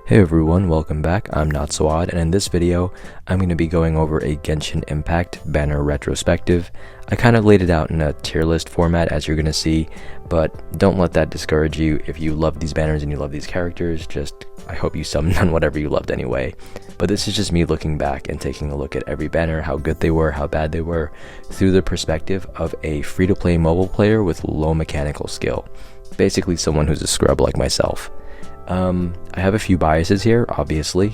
Hey everyone, welcome back. I'm Not So Odd, and in this video, I'm going to be going over a Genshin Impact banner retrospective. I kind of laid it out in a tier list format, as you're going to see, but don't let that discourage you. If you love these banners and you love these characters, I hope you summoned on whatever you loved anyway. But this is just me looking back and taking a look at every banner, how good they were, how bad they were, through the perspective of a free-to-play mobile player with low mechanical skill. Basically someone who's a scrub like myself. I have a few biases here, obviously,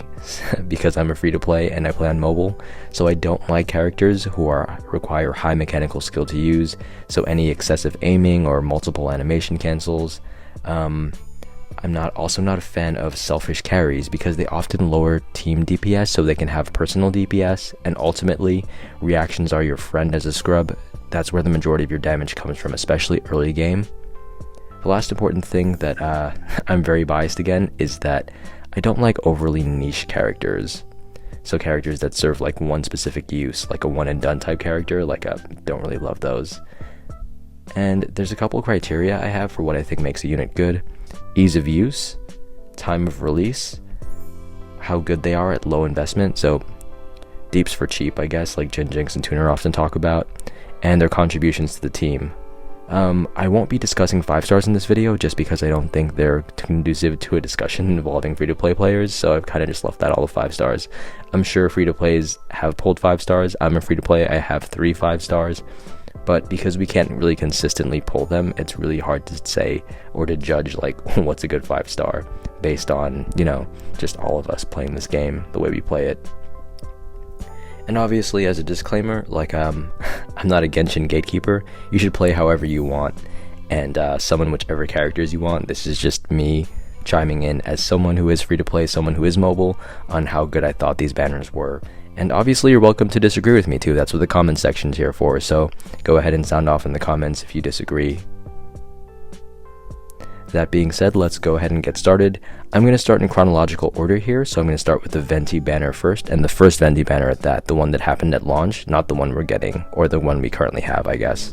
because I'm a free-to-play and I play on mobile, so I don't like characters who require high mechanical skill to use, so any excessive aiming or multiple animation cancels. I'm also not a fan of selfish carries because they often lower team DPS so they can have personal DPS, and ultimately, reactions are your friend as a scrub. That's where the majority of your damage comes from, especially early game. The last important thing that I'm very biased again is that I don't like overly niche characters. So characters that serve like one specific use, like a one and done type character, don't really love those. And there's a couple criteria I have for what I think makes a unit good. Ease of use, time of release, how good they are at low investment, so deeps for cheap I guess, like Jinx and Tuner often talk about, and their contributions to the team. I won't be discussing 5 stars in this video just because I don't think they're conducive to a discussion involving free-to-play players, so I've kind of just left that all the 5 stars. I'm sure free-to-plays have pulled 5 stars. I'm a free-to-play, I have 3 5 stars, but because we can't really consistently pull them, it's really hard to say or to judge like what's a good 5 star based on, just all of us playing this game the way we play it. And obviously, as a disclaimer, I'm not a Genshin gatekeeper. You should play however you want and summon whichever characters you want. This is just me chiming in as someone who is free to play, someone who is mobile, on how good I thought these banners were. And obviously, you're welcome to disagree with me too. That's what the comment section's here for. So go ahead and sound off in the comments if you disagree. That being said, let's go ahead and get started. I'm going to start in chronological order here, so I'm going to start with the Venti Banner first, and the first Venti Banner at that, the one that happened at launch, not the one we're getting, or the one we currently have, I guess.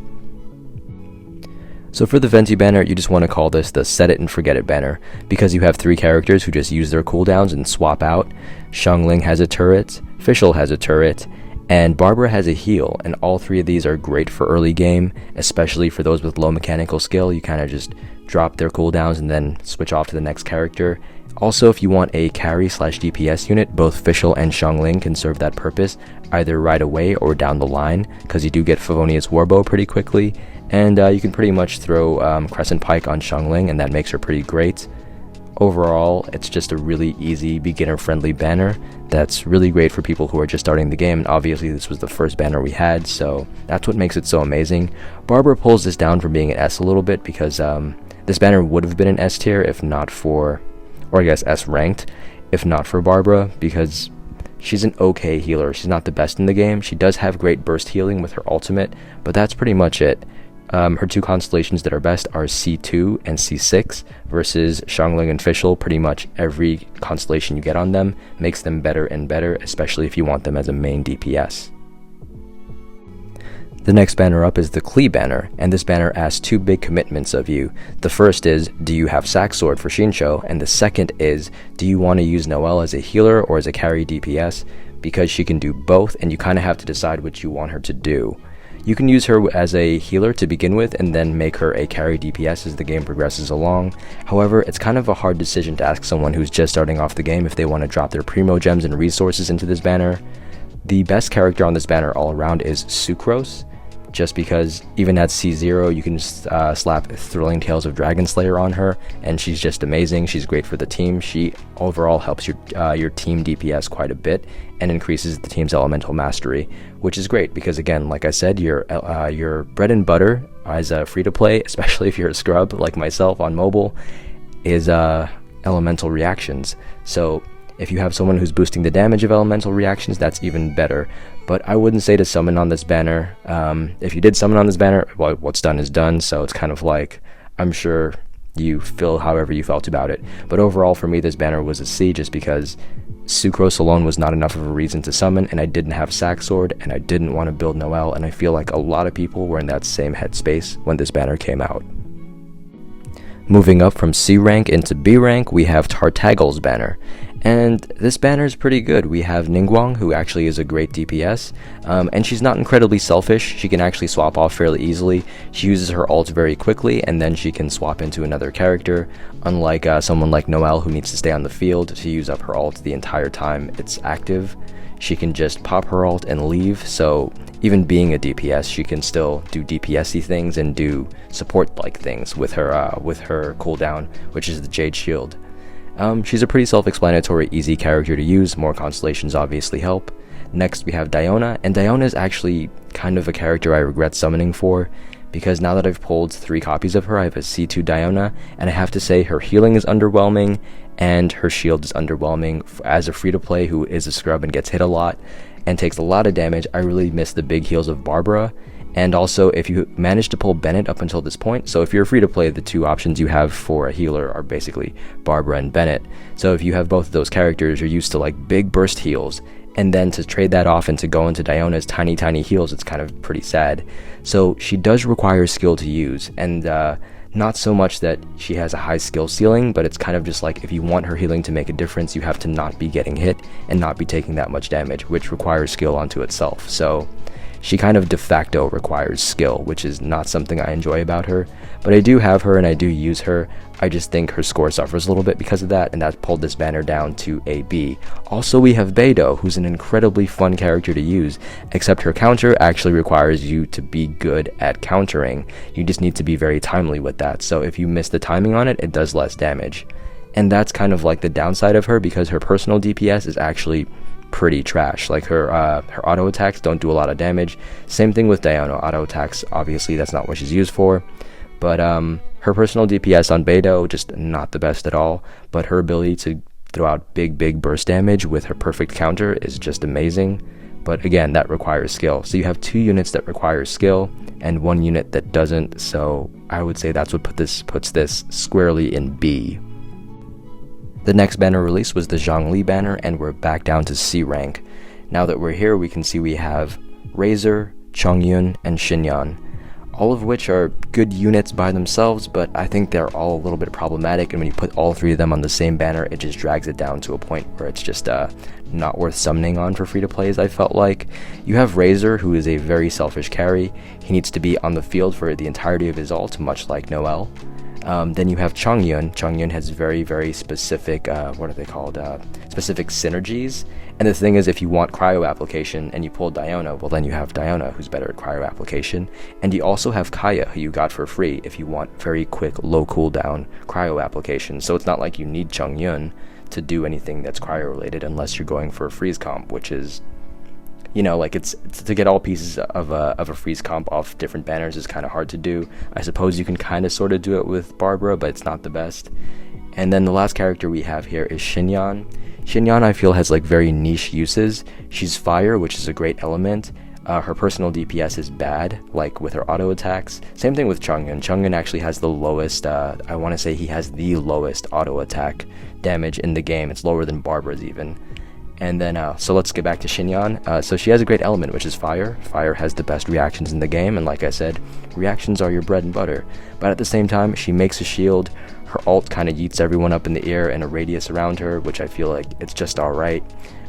So for the Venti Banner, you just want to call this the Set It and Forget It Banner, because you have 3 characters who just use their cooldowns and swap out. Xiangling has a turret, Fischl has a turret, and Barbara has a heal, and all 3 of these are great for early game, especially for those with low mechanical skill. You kind of just drop their cooldowns and then switch off to the next character. Also, if you want a carry/DPS unit, both Fischl and Xiangling can serve that purpose, either right away or down the line, because you do get Favonius Warbow pretty quickly, and you can pretty much throw Crescent Pike on Xiangling, and that makes her pretty great. Overall, it's just a really easy, beginner-friendly banner that's really great for people who are just starting the game, and obviously this was the first banner we had, so that's what makes it so amazing. Barbara pulls this down from being an S a little bit, because this banner would have been an S tier if not for, or I guess S ranked, if not for Barbara, because she's an okay healer. She's not the best in the game. She does have great burst healing with her ultimate, but that's pretty much it. Her 2 constellations that are best are C2 and C6, versus Xiangling and Fischl. Pretty much every constellation you get on them makes them better and better, especially if you want them as a main DPS. The next banner up is the Klee Banner, and this banner asks 2 big commitments of you. The first is, do you have Sack Sword for Xingqiu? And the second is, do you want to use Noelle as a healer or as a carry DPS? Because she can do both, and you kind of have to decide what you want her to do. You can use her as a healer to begin with, and then make her a carry DPS as the game progresses along. However, it's kind of a hard decision to ask someone who's just starting off the game if they want to drop their primo gems and resources into this banner. The best character on this banner all around is Sucrose, just because even at C0 you can just slap Thrilling Tales of Dragon Slayer on her, and she's just amazing. She's great for the team. She overall helps your team DPS quite a bit and increases the team's elemental mastery, which is great because, again, like I said, your bread and butter as a free-to-play, especially if you're a scrub like myself on mobile, is elemental reactions. So if you have someone who's boosting the damage of elemental reactions, that's even better. But I wouldn't say to summon on this banner. If you did summon on this banner, well, what's done is done, so it's kind of like, I'm sure you feel however you felt about it. But overall, for me, this banner was a C, just because Sucrose alone was not enough of a reason to summon, and I didn't have Sack Sword, and I didn't want to build Noelle, and I feel like a lot of people were in that same headspace when this banner came out. Moving up from C rank into B rank, we have Tartaglz Banner. And this banner is pretty good. We have Ningguang, who actually is a great DPS, and she's not incredibly selfish. She can actually swap off fairly easily. She uses her ult very quickly, and then she can swap into another character, unlike someone like Noelle, who needs to stay on the field to use up her ult the entire time it's active. She can just pop her ult and leave, so even being a DPS, she can still do DPS-y things and do support-like things with her cooldown, which is the Jade Shield. She's a pretty self-explanatory, easy character to use. More constellations obviously help. Next we have Diona, and Diona is actually kind of a character I regret summoning for, because now that I've pulled 3 copies of her, I have a C2 Diona, and I have to say her healing is underwhelming, and her shield is underwhelming. As a free-to-play who is a scrub and gets hit a lot, and takes a lot of damage, I really miss the big heals of Barbara. And also, if you manage to pull Bennett up until this point, so if you're free to play, the 2 options you have for a healer are basically Barbara and Bennett. So if you have both of those characters, you're used to like big burst heals, and then to trade that off and to go into Diona's tiny heals, it's kind of pretty sad. So she does require skill to use, and not so much that she has a high skill ceiling, but it's kind of just like if you want her healing to make a difference, you have to not be getting hit and not be taking that much damage, which requires skill onto itself. So she kind of de facto requires skill, which is not something I enjoy about her, but I do have her and I do use her. I just think her score suffers a little bit because of that, and that pulled this banner down to a B. Also, we have Beidou, who's an incredibly fun character to use, except her counter actually requires you to be good at countering. You just need to be very timely with that, so if you miss the timing on it, it does less damage. And that's kind of like the downside of her, because her personal DPS is actually pretty trash. Like her auto attacks don't do a lot of damage. Same thing with Diona. Auto attacks, obviously that's not what she's used for, but her personal DPS on Beidou just not the best at all, but her ability to throw out big burst damage with her perfect counter is just amazing. But again, that requires skill. So you have 2 units that require skill and 1 unit that doesn't, so I would say that's what puts this squarely in B. The next banner release was the Zhongli Banner, and we're back down to C rank. Now that we're here, we can see we have Razor, Chongyun, and Xinyan, all of which are good units by themselves, but I think they're all a little bit problematic, and when you put all 3 of them on the same banner, it just drags it down to a point where it's just not worth summoning on for free-to-plays, I felt like. You have Razor, who is a very selfish carry. He needs to be on the field for the entirety of his ult, much like Noelle. Then you have Chongyun. Chongyun has very specific, what are they called? Specific synergies. And the thing is, if you want cryo application and you pull Diona, well then you have Diona, who's better at cryo application. And you also have Kaya, who you got for free if you want very quick, low cooldown cryo application. So it's not like you need Chongyun to do anything that's cryo related unless you're going for a freeze comp, which is, you know, like it's to get all pieces of a freeze comp off different banners is kind of hard to do. I suppose you can kind of sort of do it with Barbara, but it's not the best. And then the last character we have here is Xinyan. Xinyan, I feel, has like very niche uses. She's fire, which is a great element. Her personal DPS is bad, like with her auto attacks. Same thing with Chongyun. Chongyun actually has the lowest, I want to say he has the lowest auto attack damage in the game. It's lower than Barbara's even. And then, so let's get back to Xinyan. So she has a great element, which is fire. Fire has the best reactions in the game, and like I said, reactions are your bread and butter. But at the same time, she makes a shield. Her ult kind of yeets everyone up in the air and a radius around her, which I feel like it's just alright.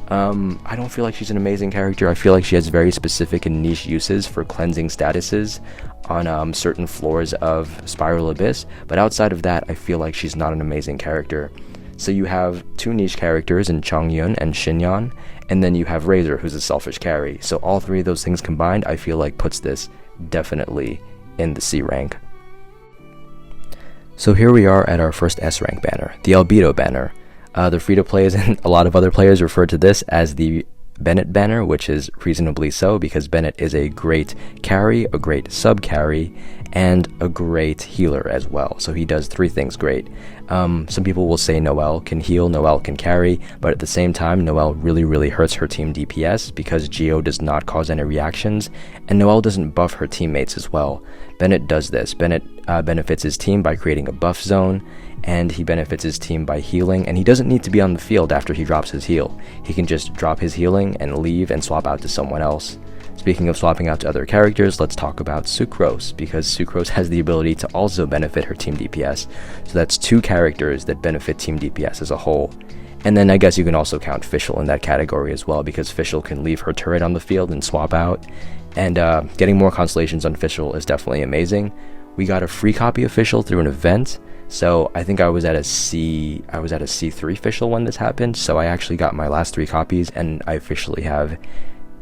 I don't feel like she's an amazing character. I feel like she has very specific and niche uses for cleansing statuses on certain floors of Spiral Abyss, but outside of that, I feel like she's not an amazing character. So you have 2 niche characters in Chongyun and Xinyan, and then you have Razor, who's a selfish carry. So all 3 of those things combined, I feel like puts this definitely in the C rank. So here we are at our first S rank banner, the Albedo Banner. The free-to-players and a lot of other players refer to this as the Bennett Banner, which is reasonably so, because Bennett is a great carry, a great sub-carry, and a great healer as well. So he does 3 things great. Some people will say Noelle can heal, Noelle can carry, but at the same time, Noelle really hurts her team DPS because Geo does not cause any reactions, and Noelle doesn't buff her teammates as well. Bennett does this. Bennett benefits his team by creating a buff zone, and he benefits his team by healing, and he doesn't need to be on the field after he drops his heal. He can just drop his healing and leave and swap out to someone else. Speaking of swapping out to other characters, let's talk about Sucrose, because Sucrose has the ability to also benefit her team DPS. So that's 2 characters that benefit team DPS as a whole. And then I guess you can also count Fischl in that category as well, because Fischl can leave her turret on the field and swap out. And getting more constellations on Fischl is definitely amazing. We got a free copy of Fischl through an event, so I think I was at a C3 Fischl when this happened, so I actually got my last 3 copies, and I officially have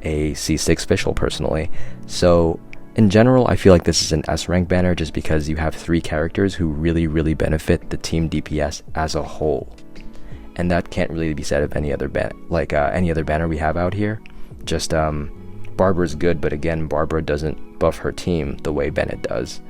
a C6 Fischl personally. So in general, I feel like this is an S rank banner just because you have 3 characters who really benefit the team DPS as a whole. And that can't really be said of any other any other banner we have out here. Just Barbara's good, but again, Barbara doesn't buff her team the way Bennett does.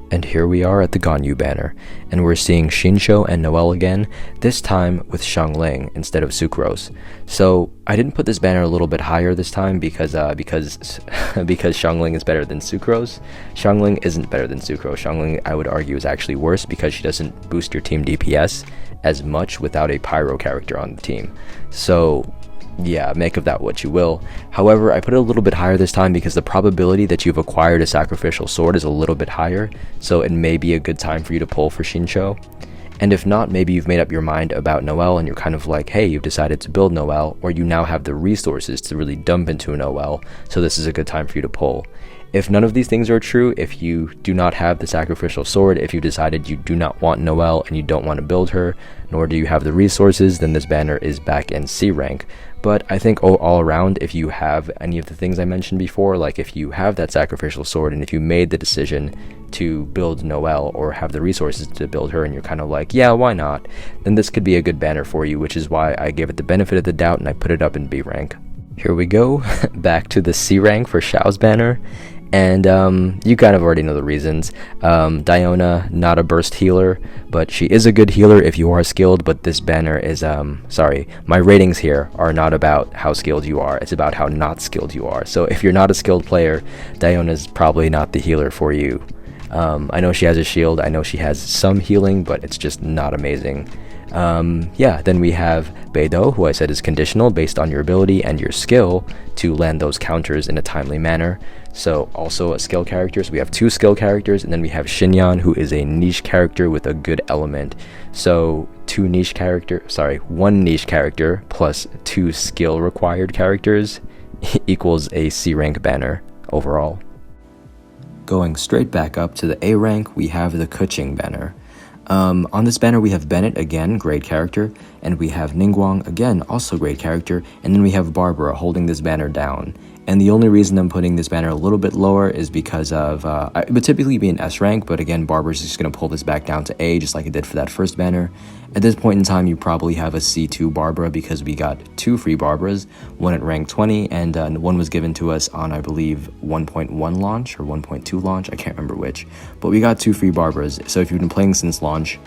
And here we are at the Ganyu banner, and we're seeing Xingqiu and Noelle again, this time with Xiangling instead of Sucrose. So I didn't put this banner a little bit higher this time because Xiangling is better than Sucrose. Xiangling isn't better than Sucrose. Xiangling, I would argue, is actually worse because she doesn't boost your team DPS as much without a pyro character on the team. So yeah, make of that what you will. However, I put it a little bit higher this time because the probability that you've acquired a sacrificial sword is a little bit higher, so it may be a good time for you to pull for Xingqiu. And if not, maybe you've made up your mind about Noelle and you're kind of like, hey, you've decided to build Noelle, or you now have the resources to really dump into a Noelle, so this is a good time for you to pull. If none of these things are true, if you do not have the sacrificial sword, if you decided you do not want Noelle and you don't want to build her, nor do you have the resources, then this banner is back in C rank. But I think all around, if you have any of the things I mentioned before, like if you have that sacrificial sword and if you made the decision to build Noelle or have the resources to build her and you're kind of like, yeah, why not, then this could be a good banner for you, which is why I gave it the benefit of the doubt and I put it up in B rank. Here we go, back to the C rank for Xiao's banner. And you kind of already know the reasons. Diona, not a burst healer, but she is a good healer if you are skilled, but this banner is, sorry, my ratings here are not about how skilled you are, it's about how not skilled you are. So if you're not a skilled player, Diona's probably not the healer for you. I know she has a shield, I know she has some healing, but it's just not amazing. Yeah, then we have Albedo, who I said is conditional based on your ability and your skill to land those counters in a timely manner. So also a skill character, so we have 2 skill characters, and then we have Xinyan, who is a niche character with a good element. So 1 niche character plus 2 skill required characters equals a C rank banner overall. Going straight back up to the A rank, we have the Keqing banner. On this banner we have Bennett, again, great character, and we have Ningguang, again, also great character, and then we have Barbara holding this banner down. And the only reason I'm putting this banner a little bit lower is because of, it would typically be an S rank, but again, Barbara's just going to pull this back down to A, just like it did for that first banner. At this point in time, you probably have a C2 Barbara because we got 2 free Barbaras, one at rank 20, and one was given to us on, I believe, 1.1 launch or 1.2 launch, I can't remember which, but we got 2 free Barbaras. So if you've been playing since launch,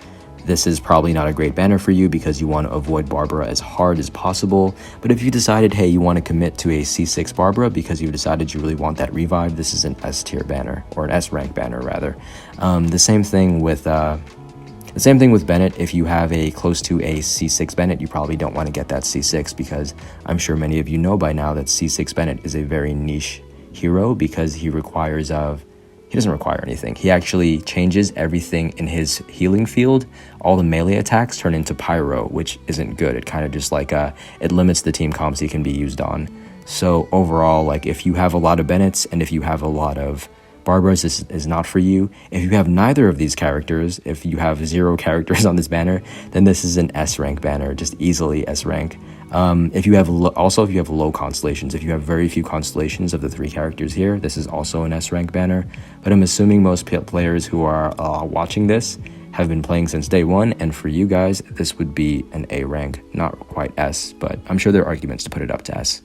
this is probably not a great banner for you because you want to avoid Barbara as hard as possible. But if you decided, hey, you want to commit to a C6 Barbara because you've decided you really want that revive, this is an S tier banner, or an S rank banner rather. The same thing with Bennett. If you have a close to a C6 Bennett, you probably don't want to get that C6 because I'm sure many of you know by now that C6 Bennett is a very niche hero because he doesn't require anything. He actually changes everything in his healing field. All the melee attacks turn into pyro, which isn't good. It kind of just like, it limits the team comps he can be used on. So overall, like if you have a lot of Bennetts and if you have a lot of Barbaras, this is not for you. If you have neither of these characters, if you have 0 characters on this banner, then this is an S rank banner, just easily S rank. If you have low constellations, if you have very few constellations of the 3 characters here, this is also an S rank banner. But I'm assuming most players who are watching this have been playing since day 1, and for you guys, this would be an A rank, not quite S, but I'm sure there are arguments to put it up to S.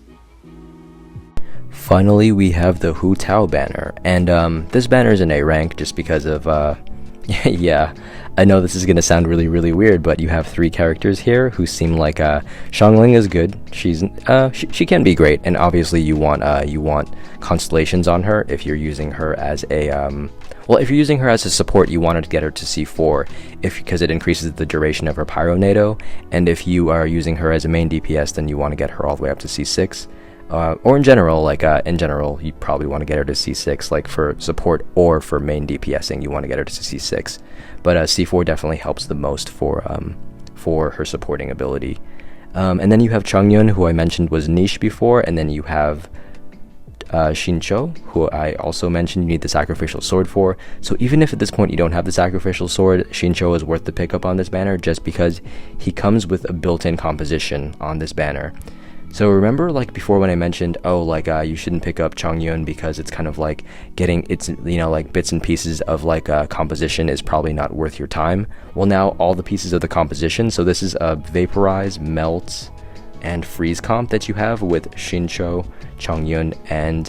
Finally, we have the HuTao banner, and this banner is an A rank just because of, yeah, I know this is going to sound really weird, but you have 3 characters here who seem like, Xiangling is good, she can be great, and obviously you want constellations on her if you're using her as a, well, if you're using her as a support, you want to get her to C4, because it increases the duration of her Pyro NATO, and if you are using her as a main DPS, then you want to get her all the way up to C6. or in general, like in general, you probably want to get her to C6, like for support or for main DPSing, you want to get her to C6. But C4 definitely helps the most for her supporting ability. And then you have Chongyun, who I mentioned was niche before, and then you have Xinqiu, who I also mentioned you need the sacrificial sword for. So even if at this point you don't have the sacrificial sword, Xinqiu is worth the pickup on this banner just because he comes with a built-in composition on this banner. So remember, like before when I mentioned, oh, like you shouldn't pick up Chongyun because it's kind of like getting it's, you know, like bits and pieces of like a composition is probably not worth your time. Well, now all the pieces of the composition, so this is a vaporize, melt, and freeze comp that you have with Xinqiu, Chongyun, and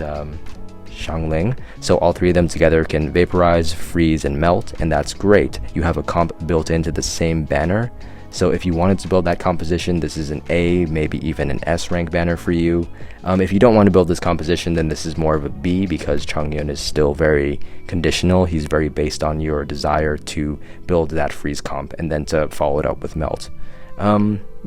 Xiangling. So all three of them together can vaporize, freeze, and melt, and that's great. You have a comp built into the same banner. So if you wanted to build that composition, this is an A, maybe even an S rank banner for you. If you don't want to build this composition, then this is more of a B because Chongyun is still very conditional. He's very based on your desire to build that freeze comp and then to follow it up with melt.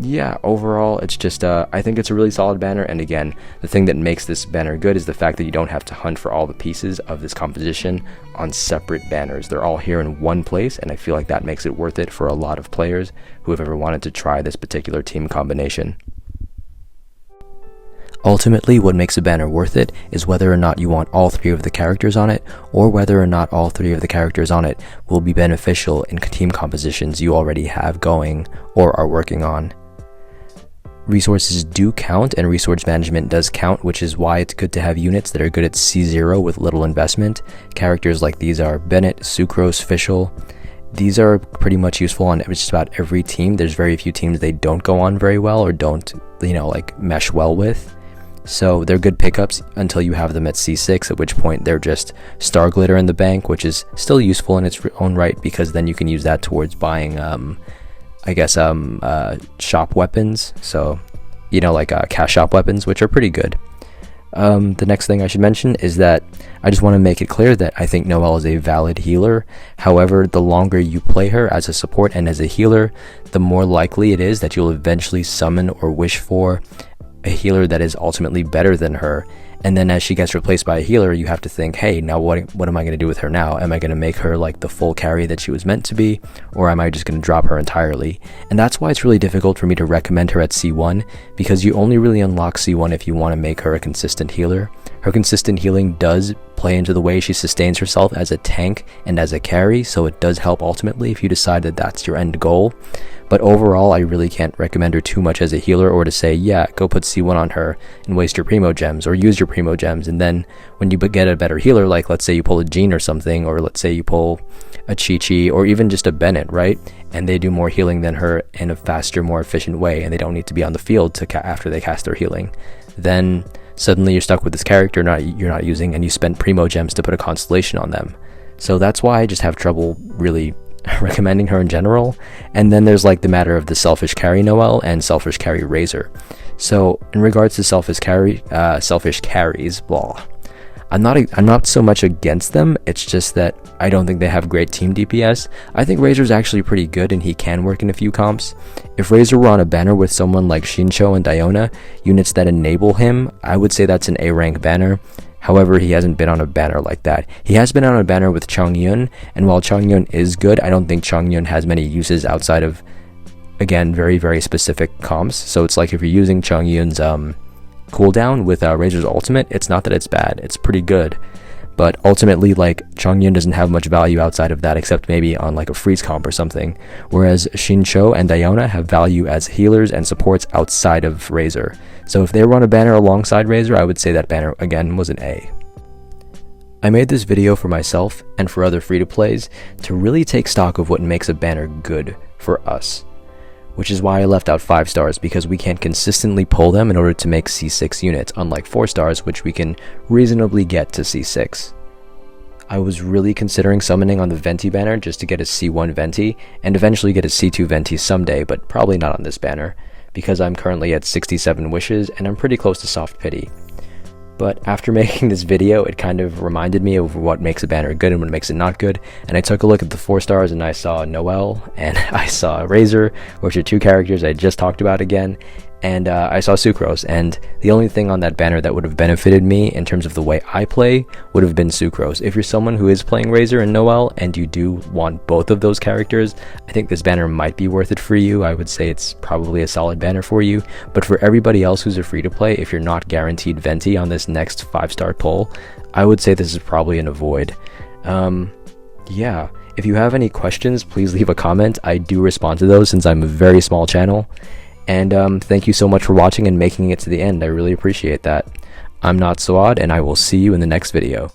Yeah, overall, it's just, I think it's a really solid banner, and again, the thing that makes this banner good is the fact that you don't have to hunt for all the pieces of this composition on separate banners. They're all here in one place, and I feel like that makes it worth it for a lot of players who have ever wanted to try this particular team combination. Ultimately, what makes a banner worth it is whether or not you want all three of the characters on it, or whether or not all three of the characters on it will be beneficial in team compositions you already have going or are working on. Resources do count, and resource management does count, which is why it's good to have units that are good at C0 with little investment. Characters like these are Bennett, Sucrose, Fischl. These are pretty much useful on just about every team. There's very few teams they don't go on very well or don't, you know, like mesh well with. So they're good pickups until you have them at C6, at which point they're just Star Glitter in the bank, which is still useful in its own right because then you can use that towards buying, shop weapons. So, you know, like cash shop weapons, which are pretty good. The next thing I should mention is that I just want to make it clear that I think Noelle is a valid healer. However, the longer you play her as a support and as a healer, the more likely it is that you'll eventually summon or wish for a healer that is ultimately better than her, and then as she gets replaced by a healer, you have to think, hey, now what am I going to do with her now? Am I going to make her like the full carry that she was meant to be, or am I just going to drop her entirely? And that's why it's really difficult for me to recommend her at C1, because you only really unlock C1 if you want to make her a consistent healer. Her consistent healing does play into the way she sustains herself as a tank and as a carry, so it does help ultimately if you decide that that's your end goal. But overall, I really can't recommend her too much as a healer, or to say, yeah, go put C1 on her and waste your Primo Gems, or use your Primo Gems, and then when you get a better healer, like let's say you pull a Jean or something, or let's say you pull a Chi-Chi, or even just a Bennett, right? And they do more healing than her in a faster, more efficient way, and they don't need to be on the field after they cast their healing. Then suddenly you're stuck with this character you're not using, and you spent Primo Gems to put a constellation on them. So that's why I just have trouble really recommending her in general. And then there's like the matter of the selfish carry Noelle and selfish carry Razor. So in regards to selfish carries, blah, I'm not so much against them. It's just that I don't think they have great team DPS. I think Razor's actually pretty good and he can work in a few comps. If Razor were on a banner with someone like Xinqiu and Diona, units that enable him, I would say that's an A rank banner. However, he hasn't been on a banner like that. He has been on a banner with Chongyun, and while Chongyun is good, I don't think Chongyun has many uses outside of, again, very, very specific comps. So it's like if you're using Chongyun's cooldown with Razor's ultimate, it's not that it's bad, it's pretty good. But ultimately, like, Chongyun doesn't have much value outside of that, except maybe on like a freeze comp or something. Whereas Xinqiu and Diona have value as healers and supports outside of Razor. So if they were on a banner alongside Razor, I would say that banner, again, was an A. I made this video for myself and for other free-to-plays to really take stock of what makes a banner good for us. Which is why I left out 5 stars, because we can't consistently pull them in order to make C6 units, unlike 4 stars, which we can reasonably get to C6. I was really considering summoning on the Venti banner just to get a C1 Venti, and eventually get a C2 Venti someday, but probably not on this banner, because I'm currently at 67 wishes, and I'm pretty close to soft pity. But after making this video, it kind of reminded me of what makes a banner good and what makes it not good, and I took a look at the 4 stars and I saw Noelle and I saw Razor, which are 2 characters I just talked about again, and I saw Sucrose, and the only thing on that banner that would have benefited me in terms of the way I play would have been Sucrose. If you're someone who is playing Razor and Noelle and you do want both of those characters, I think this banner might be worth it for you. I would say it's probably a solid banner for you, but for everybody else who's a free-to-play, if you're not guaranteed Venti on this next 5-star pull, I would say this is probably an avoid. Yeah, if you have any questions, please leave a comment. I do respond to those since I'm a very small channel. And thank you so much for watching and making it to the end. I really appreciate that. I'm Not Sawad, and I will see you in the next video.